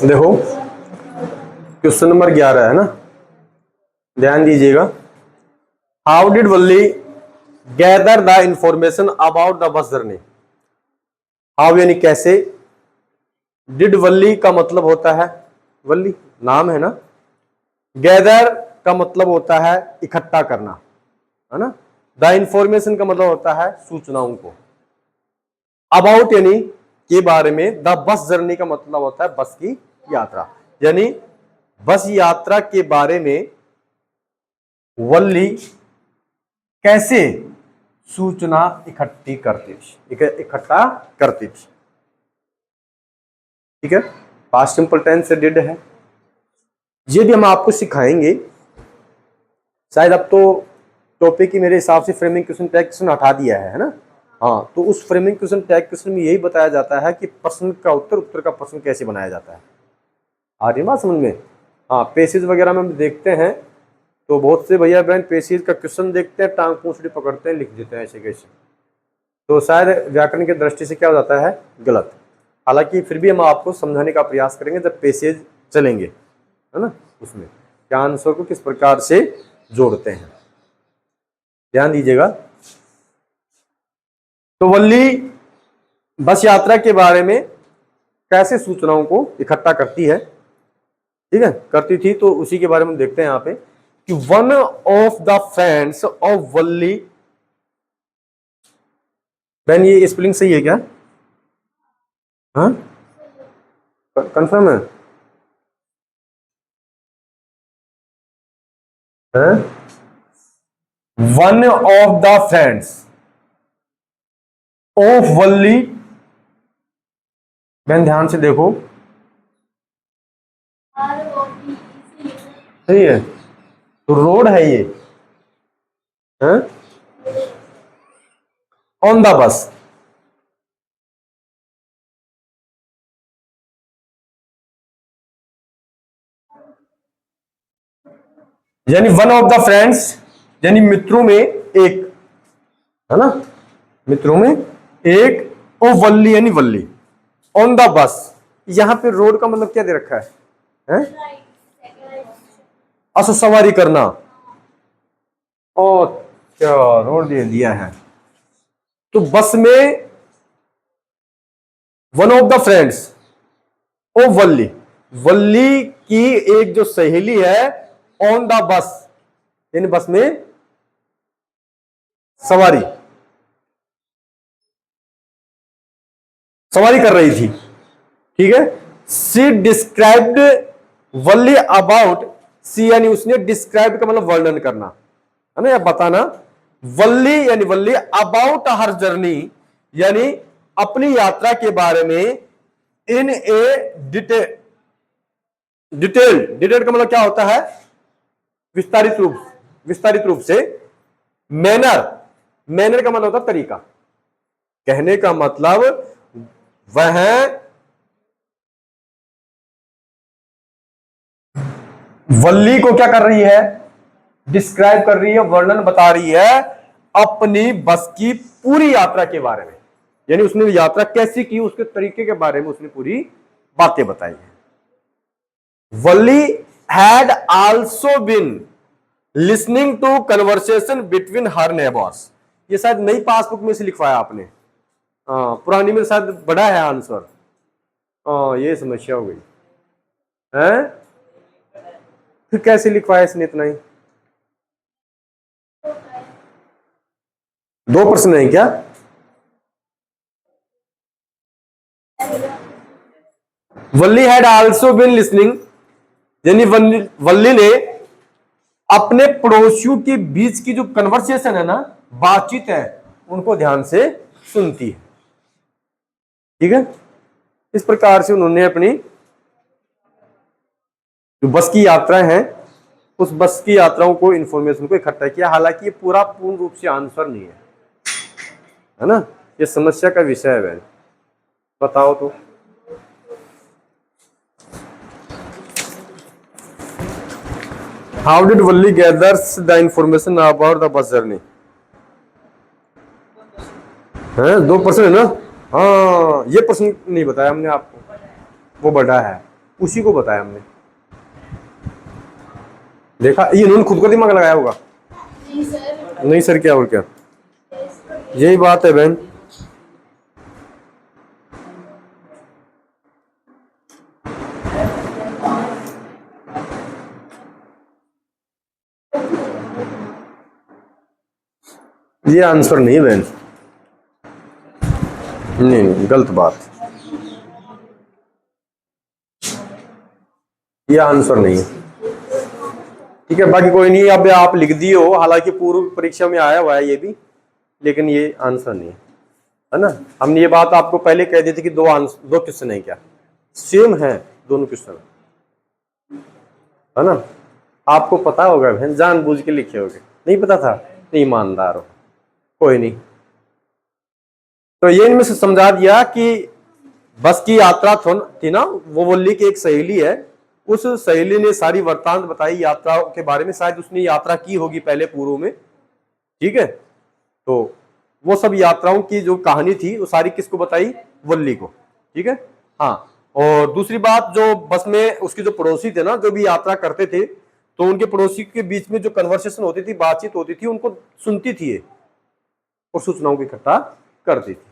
देखो question number 11 है ना, ध्यान दीजिएगा। How did Valli gather the information about the bus journey. How यानी कैसे, डिड वल्ली का मतलब होता है, वल्ली नाम है ना, गैदर का मतलब होता है इकट्ठा करना, है ना। द इंफॉर्मेशन का मतलब होता है सूचनाओं को। अबाउट यानी के बारे में, द बस जर्नी का मतलब होता है बस की यात्रा, यानी बस यात्रा के बारे में वल्ली कैसे सूचना इकट्ठा करती थी। ठीक है, पास्ट सिंपल टेंस से डिड है। ये भी हम आपको सिखाएंगे। शायद अब तो टॉपिक की मेरे हिसाब से फ्रेमिंग क्वेश्चन टैग क्वेश्चन हटा दिया है ना। हाँ, तो उस फ्रेमिंग क्वेश्चन टैग क्वेश्चन में यही बताया जाता है कि प्रश्न का उत्तर, उत्तर का प्रश्न कैसे बनाया जाता है। आ रही बात समझ में। हाँ, पेसेज वगैरह में हम देखते हैं तो बहुत से भैया बहन पेसेज का क्वेश्चन देखते हैं, टांग पूंछड़ी पकड़ते हैं, लिख देते हैं ऐसे कैसे, तो शायद व्याकरण की दृष्टि से क्या हो जाता है, गलत। हालांकि फिर भी हम आपको समझाने का प्रयास करेंगे जब पेसेज चलेंगे, है ना, उसमें क्या आंसर को किस प्रकार से जोड़ते हैं, ध्यान दीजिएगा। तो वल्ली बस यात्रा के बारे में कैसे सूचनाओं को इकट्ठा करती है, ठीक है, करती थी, तो उसी के बारे में देखते हैं यहाँ पे कि one of the friends of Valli. बहन ये स्पेलिंग सही है क्या? हाँ, कंफर्म है? One of the friends of Valli, बहन ध्यान से देखो, सही है, तो रोड है ये, ऑन द बस। यानी वन ऑफ द फ्रेंड्स यानी मित्रों में एक, है ना, मित्रों में एक, ओ वल्ली यानी वल्ली, ऑन द बस। यहां पे रोड का मतलब क्या दे रखा है? अच्छा, सवारी करना, ओ क्या रोड दे दिया है। तो बस में वन ऑफ द फ्रेंड्स ओ वल्ली, वल्ली की एक जो सहेली है, ऑन द बस यानी बस में सवारी सवारी कर रही थी, ठीक है। सी डिस्क्राइब्ड वल्ली अबाउट, सी यानी उसने, डिस्क्राइब का मतलब वर्णन करना, है ना, या बताना। वल्ली यानी वल्ली अबाउट हर जर्नी यानी अपनी यात्रा के बारे में, इन ए डिटेल का मतलब क्या होता है, विस्तारित रूप से। मैनर का मतलब होता है तरीका, कहने का मतलब वह वल्ली को क्या कर रही है, डिस्क्राइब कर रही है, वर्णन बता रही है अपनी बस की पूरी यात्रा के बारे में, यानी उसने यात्रा कैसी की उसके तरीके के बारे में उसने पूरी बातें बताई है। Valli had also been listening to conversation between her neighbours. ये शायद नई पासबुक में से लिखवाया आपने, पुरानी में शायद बड़ा है आंसर। ये समस्या हो गई है, फिर कैसे लिखवाया इसने इतना ही? दो प्रश्न है क्या? वल्ली हैड आल्सो बीन लिसनिंग यानी वल्ली ने अपने पड़ोसियों के बीच की जो कन्वर्सेशन है ना, बातचीत है, उनको ध्यान से सुनती है, ठीक है। इस प्रकार से उन्होंने अपनी जो बस की यात्रा है, उस बस की यात्राओं को, इंफॉर्मेशन को इकट्ठा किया। हालांकि ये पूरा पूर्ण रूप से आंसर नहीं है ना, ये समस्या का विषय है बहन। बताओ तो, how did Valli gathers the information about the bus journey? है 2% है ना? हाँ, ये प्रश्न नहीं बताया हमने आपको, वो बड़ा है, उसी को बताया हमने। देखा, ये इन्होंने खुद को दिमाग लगाया होगा। नहीं सर, क्या और क्या, यही बात है बहन। ये आंसर नहीं बहन, नहीं, गलत बात, ये आंसर नहीं है। ठीक है, बाकी कोई नहीं, अब आप लिख दिए हो, हालांकि पूर्व परीक्षा में आया हुआ है ये भी, लेकिन ये आंसर नहीं है ना। हमने ये बात आपको पहले कह दी थी कि दो क्वेश्चन है, क्या सेम है दोनों क्वेश्चन, है ना। आपको पता होगा बहन, जानबूझ के लिखे होगे, नहीं पता था, नहीं ईमानदार हो, कोई नहीं। तो ये इनमें से समझा दिया कि बस की यात्रा थी ना, वो वल्ली की एक सहेली है, उस सहेली ने सारी वृत्तांत बताई यात्रा के बारे में, शायद उसने यात्रा की होगी पहले पूर्व में, ठीक है। तो वो सब यात्राओं की जो कहानी थी वो सारी किसको बताई? वल्ली को, ठीक है। हाँ, और दूसरी बात, जो बस में उसके जो पड़ोसी थे ना, जो भी यात्रा करते थे, तो उनके पड़ोसी के बीच में जो कन्वर्सेशन होती थी, बातचीत होती थी, उनको सुनती थी और सूचनाओं को इकट्ठा करती थी।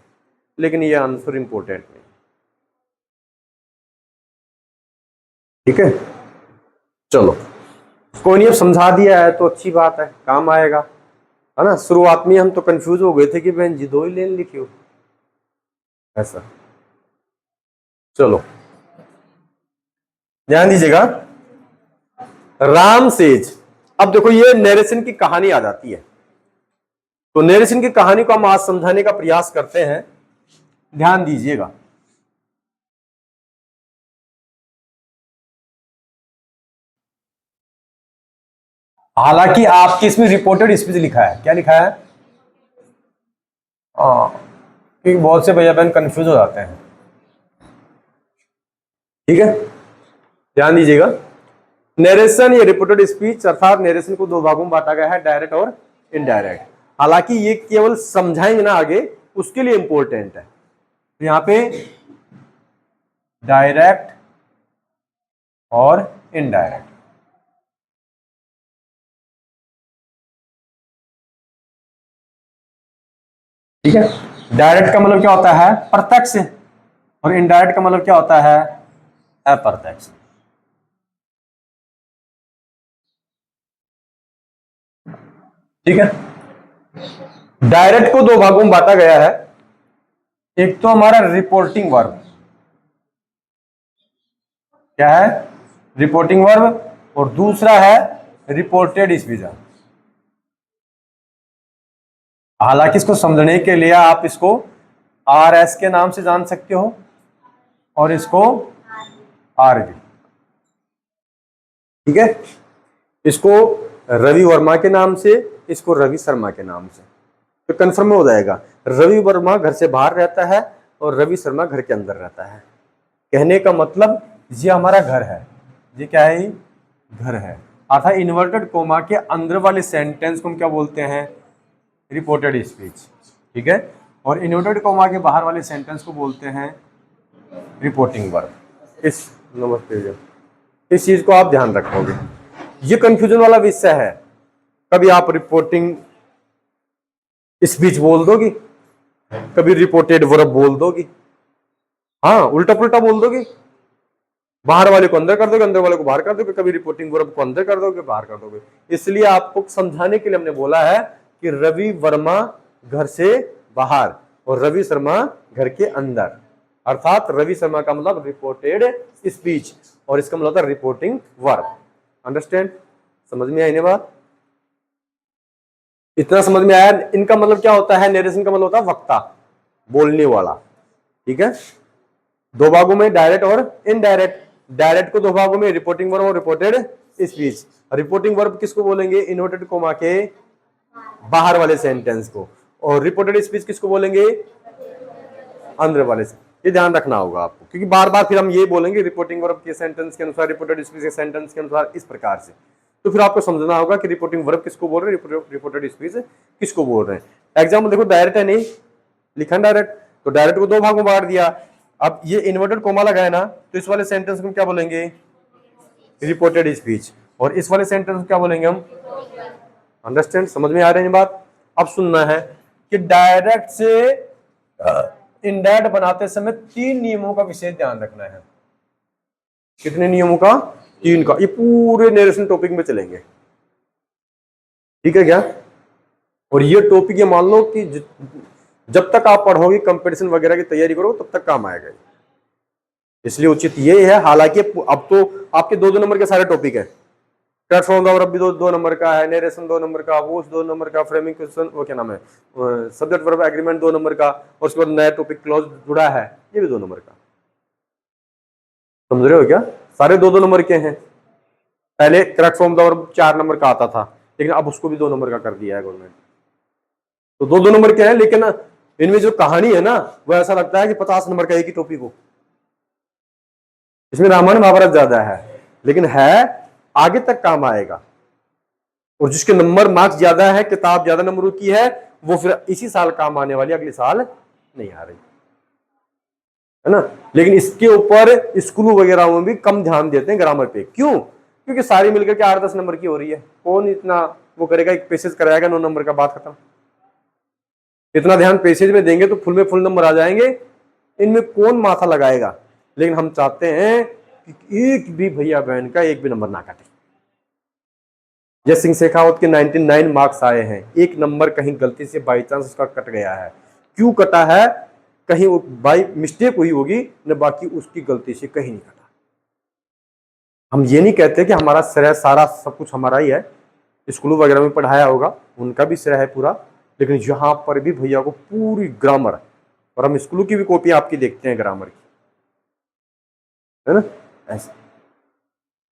लेकिन ये आंसर इंपॉर्टेंट नहीं, ठीक है। चलो, कोई नहीं, अब समझा दिया है तो अच्छी बात है, काम आएगा, है ना। शुरुआत में हम तो कंफ्यूज हो गए थे कि बहन जी 2 ही लेन लिखी हो, ऐसा। चलो ध्यान दीजिएगा, राम सेज। अब देखो, ये नरेशन की कहानी आ जाती है, तो नरेशन की कहानी को हम आज समझाने का प्रयास करते हैं, ध्यान दीजिएगा। हालांकि आपकी इसमें रिपोर्टेड स्पीच लिखा है, क्या लिखा है? क्योंकि बहुत से भैया बहन कंफ्यूज हो जाते हैं, ठीक है। ध्यान दीजिएगा, नरेशन या रिपोर्टेड स्पीच अर्थात नरेशन को 2 भागों में बांटा गया है, डायरेक्ट और इनडायरेक्ट। हालांकि ये केवल समझाएंगे ना आगे, उसके लिए इंपॉर्टेंट है। तो यहां पे डायरेक्ट और इनडायरेक्ट, ठीक है। डायरेक्ट का मतलब क्या होता है? प्रत्यक्ष, और इनडायरेक्ट का मतलब क्या होता है? अप्रत्यक्ष, ठीक है। डायरेक्ट को 2 भागों में बांटा गया है, एक तो हमारा रिपोर्टिंग वर्ब, क्या है? रिपोर्टिंग वर्ब, और दूसरा है रिपोर्टेड स्पीच। हालांकि इसको समझने के लिए आप इसको RS के नाम से जान सकते हो और इसको RV, ठीक है। इसको रवि वर्मा के नाम से, इसको रवि शर्मा के नाम से, तो कंफर्म हो जाएगा। रवि वर्मा घर से बाहर रहता है और रवि शर्मा घर के अंदर रहता है। कहने का मतलब ये हमारा घर है, ये क्या है? घर है। अर्थात इन्वर्टेड कोमा के अंदर वाले सेंटेंस को हम क्या बोलते हैं? रिपोर्टेड स्पीच, ठीक है। और इन्वर्टेड कोमा के बाहर वाले सेंटेंस को बोलते हैं रिपोर्टिंग वर्ब। इस नंबर पे इस चीज को आप ध्यान रखोगे, ये कंफ्यूजन वाला विषय है। कभी आप रिपोर्टिंग स्पीच बोल दोगी, कभी रिपोर्टेड वर्ब बोल दोगी, हाँ उल्टा पुल्टा बोल दोगी, बाहर वाले को अंदर कर दोगे, अंदर वाले को बाहर कर दोगे, कभी रिपोर्टिंग वर्ब को अंदर कर दोगे, बाहर कर दोगे। इसलिए आपको समझाने के लिए हमने बोला है कि रवि वर्मा घर से बाहर और रवि शर्मा घर के अंदर, अर्थात रवि शर्मा का मतलब रिपोर्टेड स्पीच और इसका मतलब होता है रिपोर्टिंग वर्ब। अंडरस्टैंड? समझ में आई ना बात? इतना समझ में आया? इनका मतलब क्या होता है? नरेशन का मतलब होता है वक्ता, बोलने वाला, ठीक है। 2 भागों में डायरेक्ट और इनडायरेक्ट। डायरेक्ट को 2 भागों में, रिपोर्टिंग वर्ब और रिपोर्टेड स्पीच। रिपोर्टिंग वर्ब किसको बोलेंगे? इन्वर्टेड कोमा के बाहर वाले सेंटेंस को, और रिपोर्टेड स्पीच किसको बोलेंगे? अंदर वाले से। ये ध्यान रखना होगा आपको, क्योंकि बार बार फिर हम ये बोलेंगे रिपोर्टिंग वर्ब के सेंटेंस के अनुसार, रिपोर्टेड स्पीच के सेंटेंस के अनुसार, इस प्रकार से। तो फिर आपको समझना होगा कि रिपोर्टिंग वर्ब किसको बोल रहे हैं, रिपोर्टेड स्पीच किसको बोल रहे हैं। एग्जाम्पल देखो, डायरेक्ट है नहीं, लिखा डायरेक्ट, तो डायरेक्ट को दो भाग में बांट दिया। अब ये इन्वर्टेड कोमा लगाए ना, तो इस वाले सेंटेंस में क्या बोलेंगे, रिपोर्टेड स्पीच, और इस वाले सेंटेंस में क्या बोलेंगे हम, अंडरस्टैंड, समझ में आ रही है बात। अब सुनना है कि डायरेक्ट से इनडायरेक्ट बनाते समय 3 नियमों का विशेष ध्यान रखना है। कितने नियमों का, 3 का। ये पूरे नरेशन टॉपिक में चलेंगे, ठीक है क्या। और ये टॉपिक ये मान लो कि जब तक आप पढ़ोगे, कंपटीशन वगैरह की तैयारी करोगे, तब तक काम आएगा। इसलिए उचित ये है, हालांकि अब तो आपके 2-2 नंबर के सारे टॉपिक है। प्लेटफॉर्म और भी 2 नंबर का है, नरेशन 2 नंबर का, वॉइस 2 नंबर का, फ्रेमिंग क्वेश्चन, वो क्या नाम है, सब्जेक्ट वर्ब एग्रीमेंट 2 नंबर का, और उसके बाद नया टॉपिक क्लॉज जुड़ा है, ये भी 2 नंबर का। समझ रहे हो क्या, सारे 2-2 नंबर के हैं। पहले करेक्ट फॉर्म और 4 नंबर का आता था, लेकिन अब उसको भी 2 नंबर का कर दिया है गवर्नमेंट। तो 2-2 नंबर के हैं, लेकिन इनमें जो कहानी है ना, वो ऐसा लगता है कि 50 नंबर का एक ही टॉपिक हो। इसमें रामायण महाभारत ज्यादा है, लेकिन है आगे तक काम आएगा। और जिसके नंबर मार्क्स ज्यादा है, किताब ज्यादा नंबरों की है, वो फिर इसी साल काम आने वाली, अगले साल नहीं आ रही है ना। लेकिन इसके ऊपर स्कूल वगैरह में भी कम ध्यान देते हैं ग्रामर पे। क्यों, क्योंकि सारी मिलकर के 8-10 नंबर की हो रही है। कौन इतना वो करेगा, एक पेसेज कराएगा 9 नंबर का, बात खत्म। इतना ध्यान पेसेज में देंगे तो फुल में फुल नंबर आ जाएंगे, इनमें कौन माथा लगाएगा। लेकिन हम चाहते हैं कि एक भी भैया बहन का एक भी नंबर ना कटे। जय सिंह शेखावत के 99 मार्क्स आए हैं, एक नंबर कहीं गलती से बाई चांस उसका कट गया है। क्यों कटा है, कहीं वो बाई मिस्टेक हुई होगी न, बाकी उसकी गलती से कहीं नहीं कटा। हम ये नहीं कहते कि हमारा श्रेय सारा सब कुछ हमारा ही है, स्कूल वगैरह में पढ़ाया होगा उनका भी श्रेय है पूरा, लेकिन यहां पर भी भैया को पूरी ग्रामर, और हम स्कूलों की भी कॉपी आपकी देखते हैं ग्रामर की, है ना। ऐसे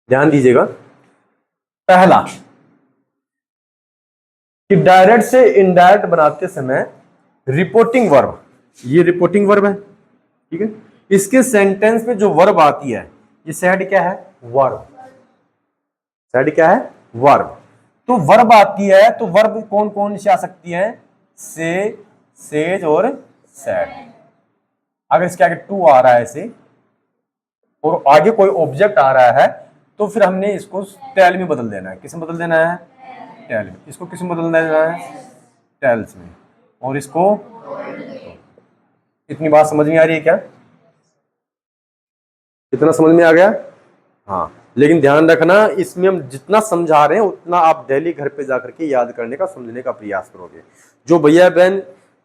ध्यान दीजिएगा। पहला कि डायरेक्ट से इनडायरेक्ट बनाते समय रिपोर्टिंग वर्ब, ये रिपोर्टिंग वर्ब है, ठीक है। इसके सेंटेंस में जो वर्ब आती है, ये सेड क्या है, वर्ब। सेड क्या है, वर्ब। तो वर्ब आती है, तो वर्ब कौन कौन सी आ सकती है, से, सेज और सेड। अगर इसके आगे टू आ रहा है ऐसे, और आगे कोई ऑब्जेक्ट आ रहा है, तो फिर हमने इसको टेल में बदल देना है। किस में बदल देना है, टेल में। इसको किस में बदल देना है, टेल्स में, और इसको। इतनी बात समझ में आ रही है क्या, इतना समझ में आ गया। हाँ, लेकिन ध्यान रखना, इसमें हम जितना समझा रहे हैं उतना आप डेली घर पे जाकर के याद करने का, समझने का प्रयास करोगे। जो भैया बहन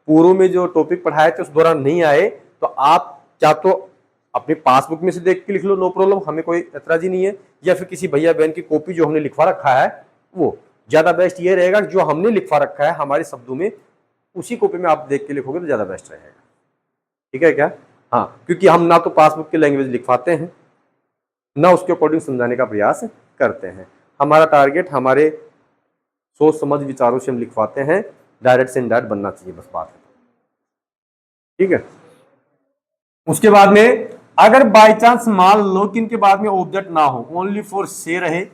पूर्व में जो टॉपिक पढ़ाए थे उस दौरान नहीं आए, तो आप क्या तो अपनी पासबुक में से देख के लिख लो, नो प्रॉब्लम, हमें कोई एतराजी नहीं है। या फिर किसी भैया बहन की कॉपी जो हमने लिखवा रखा है, वो ज्यादा बेस्ट ये रहेगा जो हमने लिखवा रखा है हमारे शब्दों में, उसी कॉपी में आप देख के लिखोगे तो ज्यादा बेस्ट रहेगा, ठीक है क्या। हाँ, क्योंकि हम ना तो पासबुक की लैंग्वेज लिखवाते हैं, ना उसके अकॉर्डिंग समझाने का प्रयास करते हैं। हमारा टारगेट हमारे सोच समझ विचारों से हम लिखवाते हैं, डायरेक्ट से इनडायरेक्ट बनना चाहिए, बस बात है, ठीक है। उसके बाद में अगर बाय चांस मान लो कि इनके बाद में ऑब्जेक्ट ना हो, ओनली फॉर से रहे,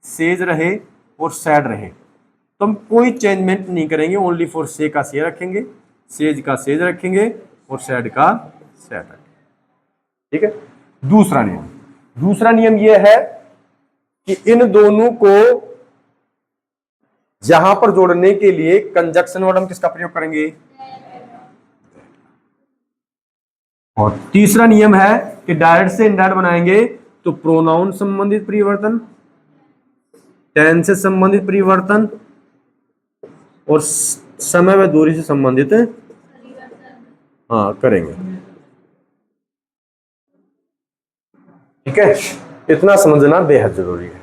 सेज रहे और सैड रहे, तो हम कोई चेंजमेंट नहीं करेंगे, ओनली फॉर से का से रखेंगे, सेज का सेज रखेंगे, और सैड का सैड रखेंगे, ठीक है। दूसरा नियम यह है कि इन दोनों को जहां पर जोड़ने के लिए कंजक्शन वर्ड हम किसका प्रयोग करेंगे। और तीसरा नियम है कि डायरेक्ट से इनडायरेक्ट बनाएंगे तो प्रोनाउन संबंधित परिवर्तन, टेंस से संबंधित परिवर्तन, और समय व दूरी से संबंधित करेंगे, ठीक है। इतना समझना बेहद जरूरी है।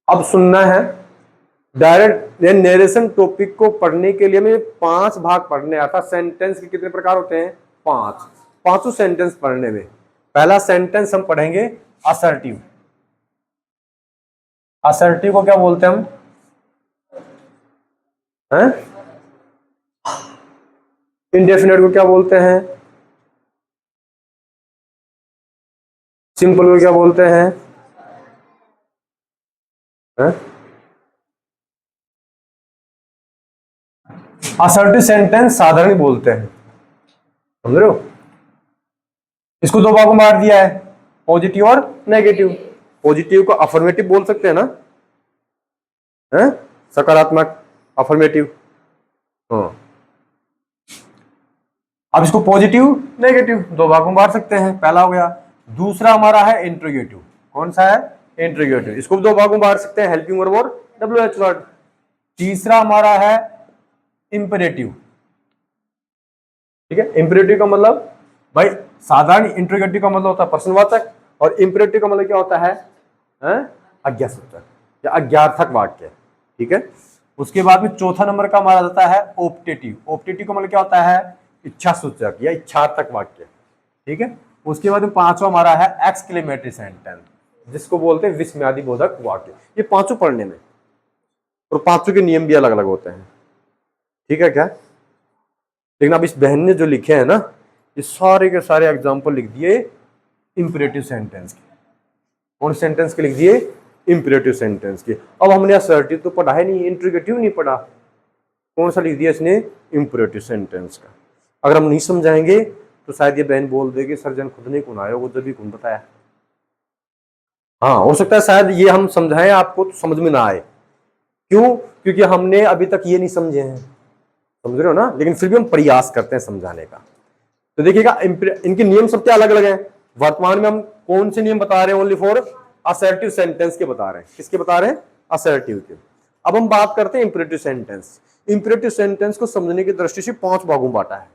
अब सुनना है, डायरेक्ट नरेशन टॉपिक को पढ़ने के लिए हमें 5 भाग पढ़ने आता। सेंटेंस के कितने प्रकार होते हैं, 5। पांचों सेंटेंस पढ़ने में पहला सेंटेंस हम पढ़ेंगे असर्टिव। असर्टिव को क्या बोलते हैं हम, इंडेफिनेट को क्या बोलते हैं, सिंपल को क्या बोलते हैं, असर्टिव सेंटेंस साधारण बोलते हैं, समझ रहे हो। इसको दो भागों में बांट दिया है, पॉजिटिव और नेगेटिव। पॉजिटिव को अफर्मेटिव बोल सकते हैं ना, है सकारात्मक, अफर्मेटिव। हाँ, अब इसको पॉजिटिव नेगेटिव दो भागों में बांट सकते हैं, पहला हो गया। दूसरा हमारा है इंट्रोगेटिव। कौन सा है? इंट्रोगेटिव। इसको भी दो भागों में बांट सकते हैं, हेल्पिंग वर्ब और WH वर्ड। तीसरा हमारा है इंपेरेटिव। ठीक है, इंपेरेटिव का मतलब भाई, साधारण इंट्रोगेटिव का मतलब होता है प्रश्नवाचक, और इंपेरेटिव का मतलब क्या होता है? आज्ञासूचक या आज्ञार्थक वाक्य। ठीक है, उसके बाद में चौथा नंबर का हमारा आता है ऑप्टेटिव। ऑप्टेटिव का मतलब क्या होता है? इच्छा सूचक या इच्छार्थक वाक्य। ठीक है, उसके बाद में पांचवा हमारा है एक्सक्लेमेटरी सेंटेंस, जिसको बोलते हैं विस्मयादिबोधक वाक्य। ये पांचों पढ़ने में, और पांचों के नियम भी अलग अलग होते हैं। ठीक है क्या? लेकिन अब इस बहन ने जो लिखे हैं ना, ये सारे के सारे एग्जाम्पल लिख दिए इंपेरेटिव सेंटेंस के। कौन सेंटेंस के लिख दिए? इंपेरेटिव सेंटेंस के। अब हमने असर्टिव तो पढ़ा है नहीं, इंट्रोगेटिव नहीं पढ़ा, कौन सा लिख दिया इसने? इंपेरेटिव सेंटेंस का। अगर हम नहीं समझाएंगे तो शायद ये बहन बोल देगी सर्जन खुद नहीं कौन आया, वो जब भी कौन बताया। हाँ, हो सकता है शायद ये हम समझाएं आपको तो समझ में ना आए। क्यों? क्योंकि हमने अभी तक ये नहीं समझे हैं, समझ रहे हो ना, लेकिन फिर भी हम प्रयास करते हैं समझाने का। तो देखिएगा, इनके नियम सबके अलग अलग हैं। वर्तमान में हम कौन से नियम बता रहे हैं? ओनली फॉर असर्टिव सेंटेंस के बता रहे हैं। किसके बता रहे हैं? असर्टिव के। अब हम बात करते हैं इंपेरेटिव सेंटेंस। इंपेरेटिव सेंटेंस को समझने की दृष्टि से 5 भागों में बांटा है।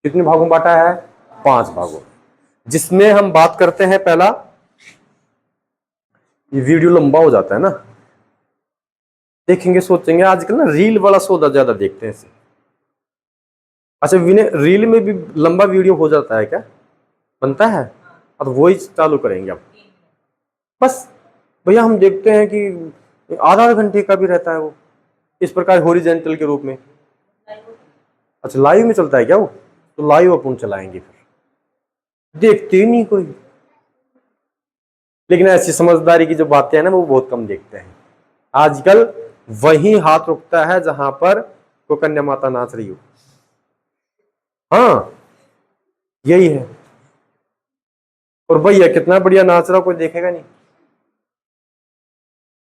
कितने भागों में बांटा है? 5 भागों, जिसमें हम बात करते हैं पहला, ये वीडियो लंबा हो जाता है ना, देखेंगे सोचेंगे आजकल ना रील वाला सौदा ज्यादा देखते हैं इसे। अच्छा, रील में भी लंबा वीडियो हो जाता है क्या? बनता है? अब वही चालू करेंगे अब। बस भैया हम देखते हैं कि आधा घंटे का भी रहता है वो, इस प्रकार हॉरिजॉन्टल के रूप में। अच्छा, लाइव में चलता है क्या वो? तो लाइव अपन चलाएंगे, फिर देखते ही नहीं कोई। लेकिन ऐसी समझदारी की जो बातें हैं ना, वो बहुत कम देखते हैं आजकल। वही हाथ रुकता है जहां पर वो कन्या माता नाच रही हो। हाँ, यही है। और भैया कितना बढ़िया नाच रहा, कोई देखेगा नहीं।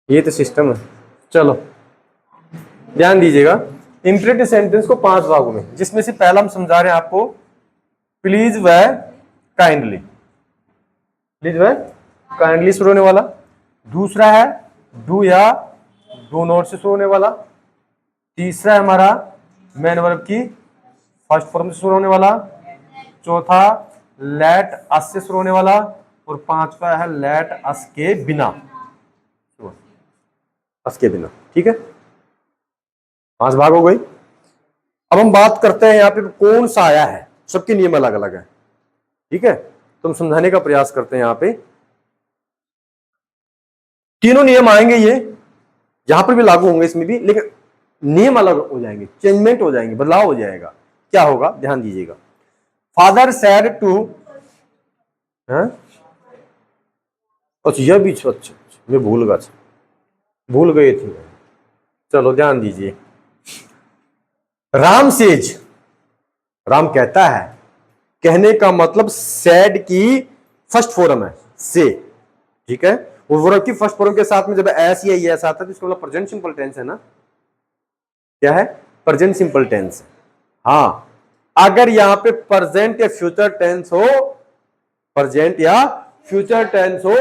ये तो सिस्टम है। चलो ध्यान दीजिएगा, इंपेरेटिव सेंटेंस को 5 भागों में, जिसमें से पहला हम समझा रहे हैं आपको, प्लीज व काइंडली। प्लीज व काइंडली शुरू होने वाला। दूसरा है डू या डू नॉट से शुरू होने वाला। तीसरा है हमारा मेन वर्ब की फर्स्ट फॉर्म से शुरू होने वाला। चौथा लेट अस से शुरू होने वाला। और पांचवा है लेट अस के बिना, अस के बिना। ठीक है, 5 भाग हो गई। अब हम बात करते हैं यहाँ पे कौन सा आया है, सबके नियम अलग अलग है। ठीक है, तो हम समझाने का प्रयास करते हैं। यहाँ पे तीनों नियम आएंगे, ये यहां पर भी लागू होंगे, इसमें भी, लेकिन नियम अलग हो जाएंगे, चेंजमेंट हो जाएंगे, बदलाव हो जाएगा। क्या होगा? ध्यान दीजिएगा। फादर सैड टू, अच्छा यह भी, अच्छा मैं भूल गए थे। चलो ध्यान दीजिए। राम सेज, राम कहता है, कहने का मतलब सैड की फर्स्ट फॉर्म है से। ठीक है, वो वर्ब की फर्स्ट फॉर्म के साथ में जब एस या एस आता है तो इसका मतलब प्रेजेंट सिंपल टेंस है ना। क्या है? Present simple tense. हाँ, अगर यहां पे प्रेजेंट या फ्यूचर टेंस हो, प्रेजेंट या फ्यूचर टेंस हो,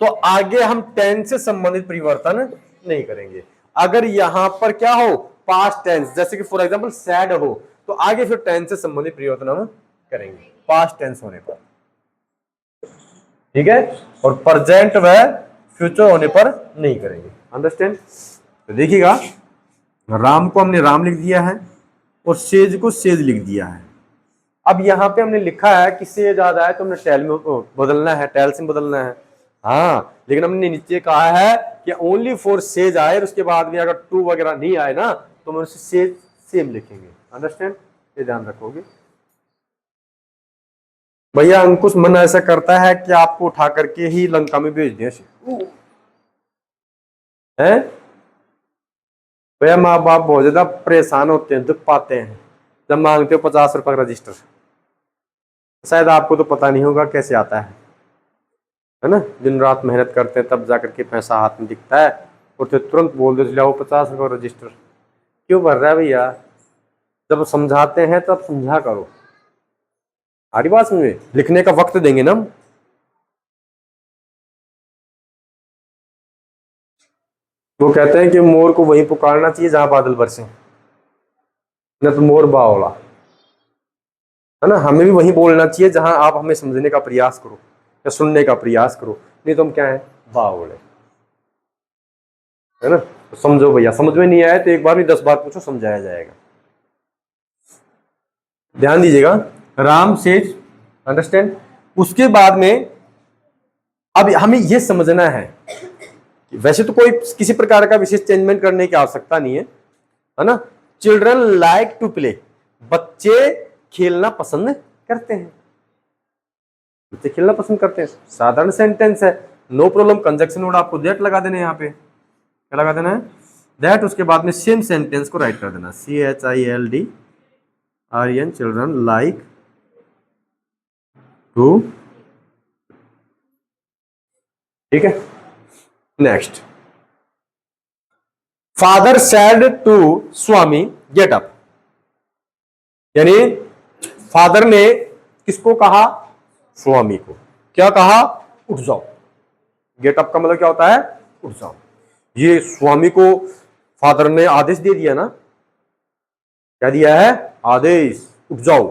तो आगे हम टेंस से संबंधित परिवर्तन नहीं करेंगे। अगर यहां पर क्या हो, पास्ट टेंस, जैसे कि फॉर एग्जांपल सैड हो, तो आगे फिर टेंस से संबंधित परिवर्तन हम करेंगे पास्ट टेंस होने पर। ठीक है, और प्रेजेंट व फ्यूचर होने पर नहीं करेंगे। अंडरस्टैंड? तो देखिएगा, राम को हमने राम लिख दिया है और सेज को सेज लिख दिया है। अब यहाँ पे हमने लिखा है कि सेज आ जाए तो हमने टेल में बदलना है, टेल से बदलना है। हाँ, लेकिन हमने नीचे कहा है कि ओनली फॉर सेज आए, और उसके बाद में अगर टू वगैरह नहीं आए ना, तो हम उसे सेज सेम लिखेंगे। अंडरस्टैंड? ये ध्यान रखोगे भैया। अंकुश मन ऐसा करता है कि आपको उठा करके ही लंका में भेज दें। हैं? भैया माँ बाप बहुत ज्यादा परेशान होते हैं, दुख पाते हैं जब मांगते हो 50 रुपए का रजिस्टर। शायद आपको तो पता नहीं होगा कैसे आता है ना? दिन रात मेहनत करते हैं तब जाकर के पैसा हाथ में दिखता है, और तो तुरंत बोल दो लाओ 50 रुपए रजिस्टर। क्यों भर रहा है भैया? जब समझाते हैं तब समझा करो। हमारी बात समझे, लिखने का वक्त देंगे ना हम। वो कहते हैं कि मोर को वहीं पुकारना चाहिए जहां बादल बरसे, न तो मोर बावला, है ना? हमें भी वहीं बोलना चाहिए जहां आप हमें समझने का प्रयास करो या सुनने का प्रयास करो, नहीं तो हम क्या है, बावले, है ना? तो समझो भैया, समझ में नहीं आया तो एक बार नहीं 10 बार पूछो, समझाया जाएगा। ध्यान दीजिएगा, राम सेज अंडरस्टैंड। उसके बाद में अब हमें यह समझना है कि वैसे तो कोई किसी प्रकार का विशेष चेंजमेंट करने की आवश्यकता नहीं है ना? चिल्ड्रन लाइक टू प्ले, बच्चे खेलना पसंद करते हैं, बच्चे खेलना पसंद करते हैं। साधारण सेंटेंस है, नो प्रॉब्लम। कंजक्शन वर्ड आपको दैट लगा देना है, यहाँ पे क्या लगा देना है, दैट। उसके बाद में सेम सेंटेंस को राइट कर देना, CHILDREN, चिल्ड्रन लाइक टू। ठीक है, next, father said to Swami get up, यानी फादर ने किसको कहा, स्वामी को, क्या कहा, उठ जाओ। गेट अप का मतलब क्या होता है, उठ जाओ। ये स्वामी को फादर ने आदेश दे दिया ना, क्या दिया है, आदेश, उठ जाओ,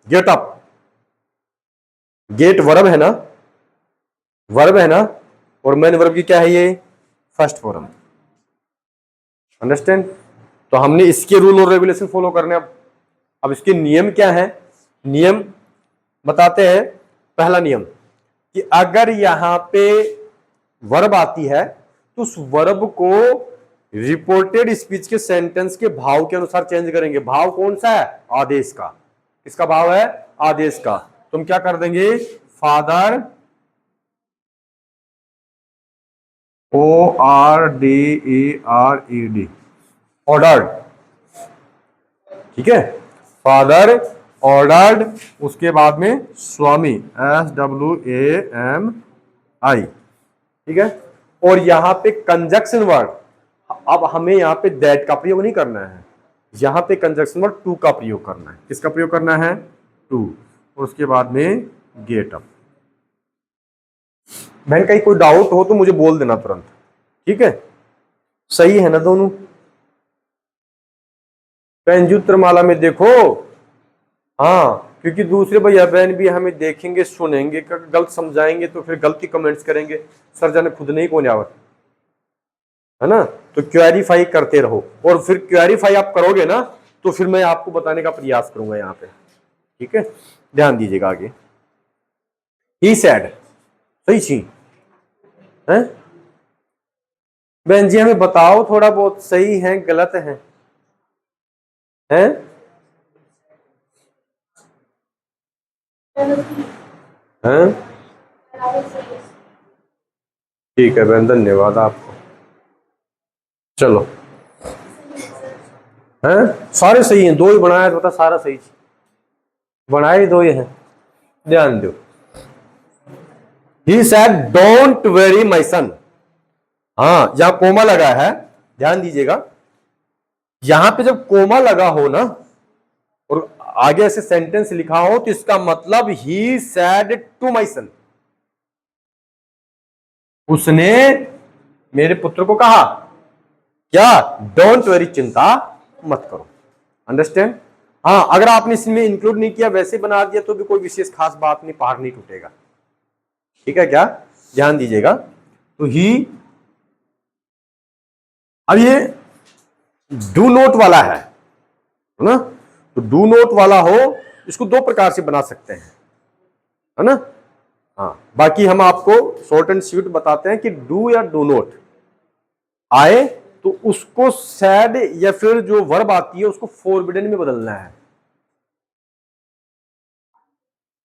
गेट अप। गेट वर्ब है ना, वर्ब है ना, और मेन वर्ब की क्या है, ये फर्स्ट फॉर्म। अंडरस्टैंड? तो हमने इसके रूल और रेगुलेशन फॉलो करने। अब इसके नियम क्या है, नियम बताते हैं। पहला नियम कि अगर यहां पे वर्ब आती है तो उस वर्ब को रिपोर्टेड स्पीच के सेंटेंस के भाव के अनुसार चेंज करेंगे। भाव कौन सा है, आदेश का। किसका भाव है, आदेश का। तुम क्या कर देंगे, फादर, ORDERED, ऑर्डर्ड। ठीक है, फादर ऑर्डर्ड, उसके बाद में स्वामी, SWAMI। ठीक है, और यहां पे कंजक्शन वर्ड, अब हमें यहां पे दैट का प्रयोग नहीं करना है, यहां पे कंजक्शन वर्ड टू का प्रयोग करना है। किसका प्रयोग करना है, टू, और उसके बाद में गेट अप। बहन कहीं कोई डाउट हो तो मुझे बोल देना तुरंत, ठीक है? सही है ना दोनों? माला में देखो, हाँ, क्योंकि दूसरे भैया बहन भी हमें देखेंगे, सुनेंगे, गलत समझाएंगे तो फिर गलती कमेंट्स करेंगे, सर जाने खुद नहीं कौन आवत, है ना? तो क्लैरिफाई करते रहो, और फिर क्लैरिफाई आप करोगे ना तो फिर मैं आपको बताने का प्रयास करूंगा यहाँ पे। ठीक है, ध्यान दीजिएगा आगे। ही सैड, सही चीज है बहन जी, हमें बताओ थोड़ा बहुत, सही है गलत है, हैं? हैं? ठीक है बहन, धन्यवाद आपको। चलो, हैं? सारे सही हैं, दो ही बनाया तो बता, सारा सही बनाए, दो ही हैं, ध्यान दो। ही सैड डोंट वेरी माई सन, हाँ, यहां कोमा लगा है, ध्यान दीजिएगा। यहां पे जब कोमा लगा हो ना और आगे ऐसे सेंटेंस लिखा हो तो इसका मतलब ही सैड टू माई सन, उसने मेरे पुत्र को कहा क्या, डोंट वेरी, चिंता मत करो। अंडरस्टैंड? हाँ, अगर आपने इसमें इंक्लूड नहीं किया, वैसे बना दिया तो भी कोई विशेष खास बात नहीं, पहाड़ नहीं टूटेगा। ठीक है क्या, ध्यान दीजिएगा। तो ही, अब ये डू नोट वाला है ना? तो डू नोट वाला हो, इसको दो प्रकार से बना सकते हैं, है ना? हाँ, बाकी हम आपको शॉर्ट एंड स्वीट बताते हैं कि डू या डू नोट आए तो उसको सैड या फिर जो वर्ब आती है उसको फोरबिडन में बदलना है।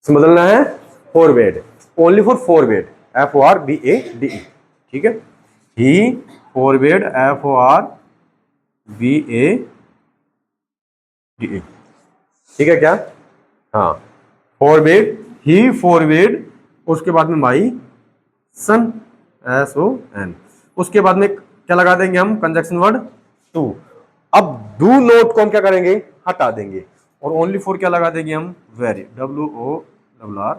बदलना है फोरबेड, ओनली फॉर फोरबेड, FORBADE। ठीक है, ही फॉरवर्ड, FORWARD, ठीक है क्या? हाँ, फॉरवर्ड, ही फॉरवर्ड, उसके बाद में माई सन, SON, उसके बाद में क्या लगा देंगे हम? Conjunction word two. अब डू नोट को हम क्या करेंगे? हटा देंगे, और ओनली फॉर क्या लगा देंगे हम? Very, WORR।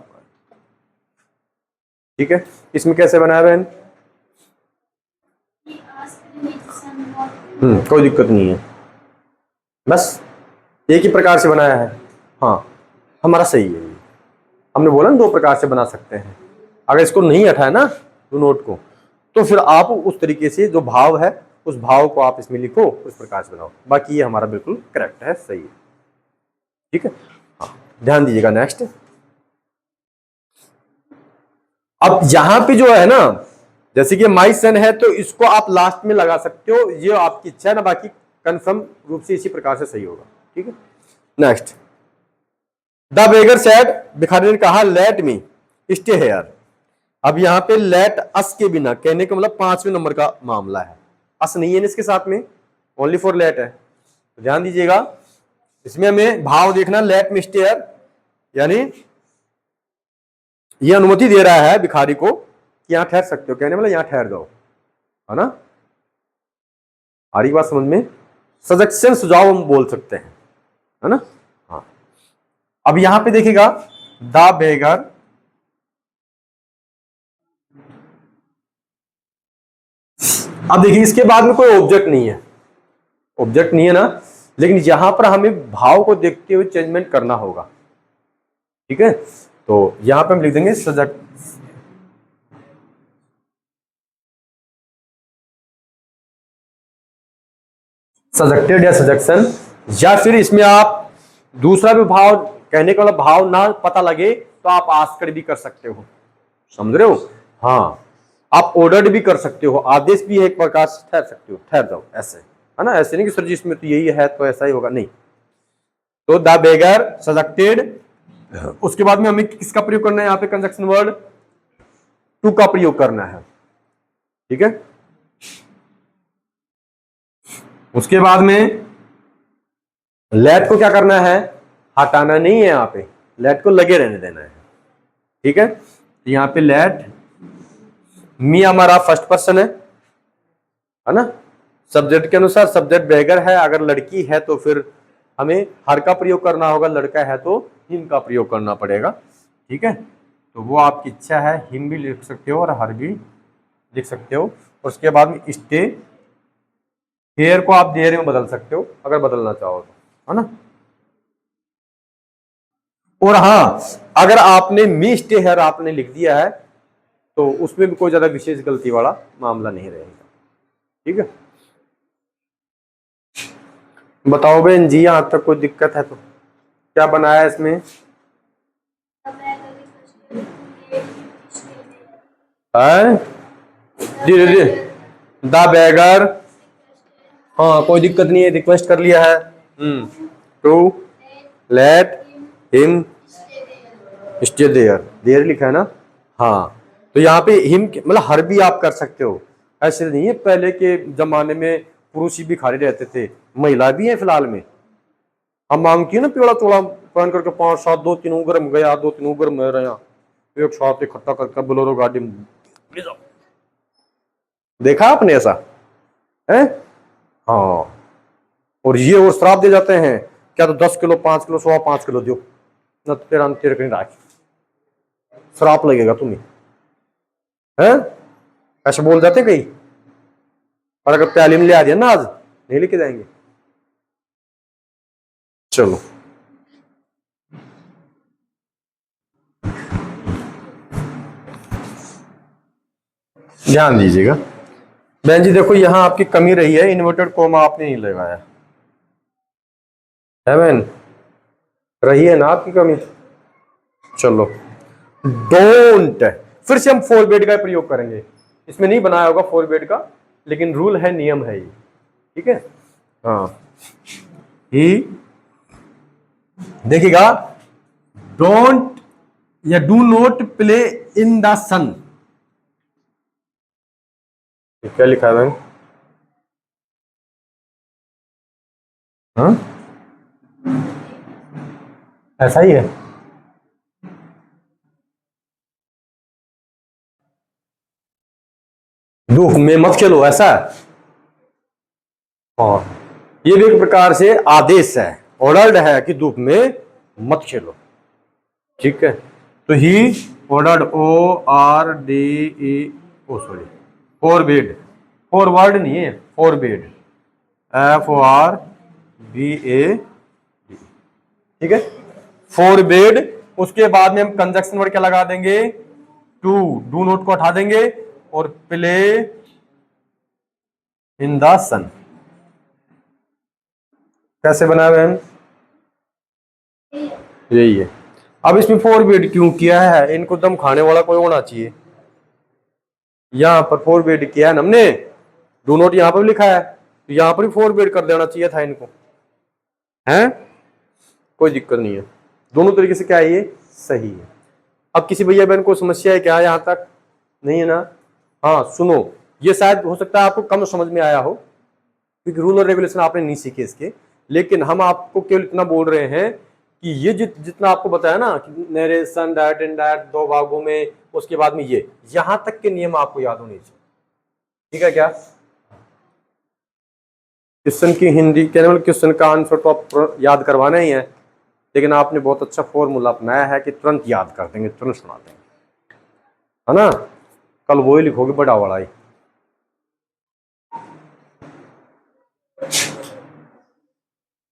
ठीक है, इसमें कैसे बनाया बहन? कोई दिक्कत नहीं है, बस एक ही प्रकार से बनाया है। हाँ, हमारा सही है। हमने बोला ना 2 प्रकार से बना सकते हैं। अगर इसको नहीं हटाया ना डू नोट को, तो फिर आप उस तरीके से जो भाव है उस भाव को आप इसमें लिखो, उस प्रकार से बनाओ। बाकी ये हमारा बिल्कुल करेक्ट है, सही है। ठीक है, हाँ, ध्यान दीजिएगा। नेक्स्ट, अब यहां पे जो है ना, जैसे कि माई सन है तो इसको आप लास्ट में लगा सकते हो, ये आपकी इच्छा है ना, बाकी कंफर्म रूप से इसी प्रकार से सही होगा। ठीक है, नेक्स्ट, द बेगर सेड, भिखारी ने कहा लेट मी स्टे हेयर। अब यहाँ पे लेट अस के बिना कहने का मतलब 5वें नंबर का मामला है, अस नहीं है इसके साथ में, ओनली फॉर लेट है। तो ध्यान दीजिएगा, इसमें हमें भाव देखना, लेट मी स्टे हेयर, यानी ये अनुमति दे रहा है भिखारी को कि यहां ठहर सकते हो, कहने मतलब यहां ठहर जाओ, है ना? आ रही बात समझ में? सजेशन, सुझाव हम बोल सकते हैं, है ना? हाँ, अब यहां पे देखिएगा, द बेगर, अब देखिए इसके बाद में कोई ऑब्जेक्ट नहीं है, ऑब्जेक्ट नहीं है ना, लेकिन यहां पर हमें भाव को देखते हुए चेंजमेंट करना होगा। ठीक है, तो यहां पे हम लिख देंगे सजेक्टेड या सजेक्शन, या फिर इसमें आप दूसरा भी भाव, कहने का मतलब भाव ना पता लगे तो आप आस्कर भी कर सकते हो, समझ रहे हो? हाँ, आप ऑर्डर्ड भी कर सकते हो, आदेश भी एक प्रकार से ठहर सकते हो, ठहर जाओ, ऐसे, है ना? ऐसे नहीं कि सर जी इसमें तो यही है तो ऐसा ही होगा, नहीं। तो द बेगर सजेक्टेड, उसके बाद में हमें किसका प्रयोग करना है? यहाँ पे कंजक्शन वर्ड टू का प्रयोग करना है। ठीक है, उसके बाद में लेट को क्या करना है? हटाना नहीं है, यहां पे लेट को लगे रहने देना है। ठीक है, तो यहां पे लेट मी हमारा फर्स्ट पर्सन है ना? सब्जेक्ट के अनुसार सब्जेक्ट बेगर है, अगर लड़की है तो फिर हमें हर का प्रयोग करना होगा, लड़का है तो हिम का प्रयोग करना पड़ेगा। ठीक है, तो वो आपकी इच्छा है, हिम भी लिख सकते हो और हर भी लिख सकते हो। और उसके बाद में स्टे, हेयर को आप देयर में बदल सकते हो अगर बदलना चाहो तो, है ना? और हाँ, अगर आपने मी स्टे हेयर आपने लिख दिया है तो उसमें भी कोई ज्यादा विशेष गलती वाला मामला नहीं रहेगा। ठीक है, बताओ बहन जी, यहां तक कोई दिक्कत है तो क्या बनाया इसमें? है जी, द बेगर, हाँ कोई दिक्कत नहीं है, रिक्वेस्ट कर लिया है। To let him stay there, there लिखा है ना? हाँ, तो यहाँ पे हिम मतलब हर भी आप कर सकते हो, ऐसे नहीं है। पहले के जमाने में पुरुष ही भिखारी रहते थे, महिला भी है फिलहाल में। हम मांगती है ना पीड़ा चोला पहन करके, 5-7, 2-3 उग्र में गया, 2-3 उग्र में रहा, एक साथ इकट्ठा करके बोलेरो गाड़ी में ले जाओ। देखा आपने ऐसा है? हाँ, और ये और श्राप दे जाते हैं, क्या तो 10 किलो 5 किलो 5.25 किलो दो न, तेरा तेरे कहीं राख, श्राप लगेगा तुम्हें, है? ऐसे बोल जाते कहीं। और अगर प्याली में ले आ दिया ना, आज नहीं लेके जाएंगे। चलो, ध्यान दीजिएगा बहन जी, देखो यहां आपकी कमी रही है, इन्वर्टेड कोमा आपने नहीं लगाया है बहन, रही है ना आपकी कमी। चलो, डोंट, फिर से हम फोर बेड का प्रयोग करेंगे, इसमें नहीं बनाया होगा फोर बेड का, लेकिन रूल है, नियम है ये। ठीक है, हाँ, ही देखिएगा, डोंट या do not play in the sun, क्या लिखा है मैम? हाँ ऐसा ही है। धूप में मत खेलो, ऐसा है। और ये भी एक प्रकार से आदेश है, ऑर्डर्ड है कि धूप में मत खेलो। ठीक है, तो he ordered, O R D E, oh sorry, forbid, forward नहीं है, forbid, F O R B A, ठीक है, फॉरबिड। उसके बाद में हम कंजक्शन वर्ड क्या लगा देंगे, टू, डू नोट को हटा देंगे और प्ले इन द सन। कैसे बनाए बहन, यही है। अब इसमें फॉरबिड क्यों किया है, इनको दम खाने वाला कोई होना चाहिए। यहां पर फॉरबिड किया है ना हमने, डू नोट यहां पर भी लिखा है, तो यहां पर भी फॉरबिड कर देना चाहिए था इनको, है कोई दिक्कत नहीं है, दोनों तरीके से क्या है ये सही है। अब किसी भैया बहन को समस्या है क्या, यहां तक नहीं है ना। हाँ सुनो, ये शायद हो सकता है आपको कम समझ में आया हो, क्योंकि रूल और रेगुलेशन आपने नहीं सीखे इसके, लेकिन हम आपको केवल इतना बोल रहे हैं कि ये जितना आपको बताया ना कि नरेशन, डायरेक्ट इनडायरेक्ट, दो भागों में, उसके बाद में ये, यहां तक के नियम आपको याद होने चाहिए। ठीक है क्या, क्वेश्चन की हिंदी केवल क्वेश्चन का आंसर तो आप याद करवाना ही है, लेकिन आपने बहुत अच्छा फॉर्मूला अपनाया है कि तुरंत याद कर देंगे, तुरंत सुना देंगे, है ना। कल वो ही लिखोगे बड़ा वाला ही।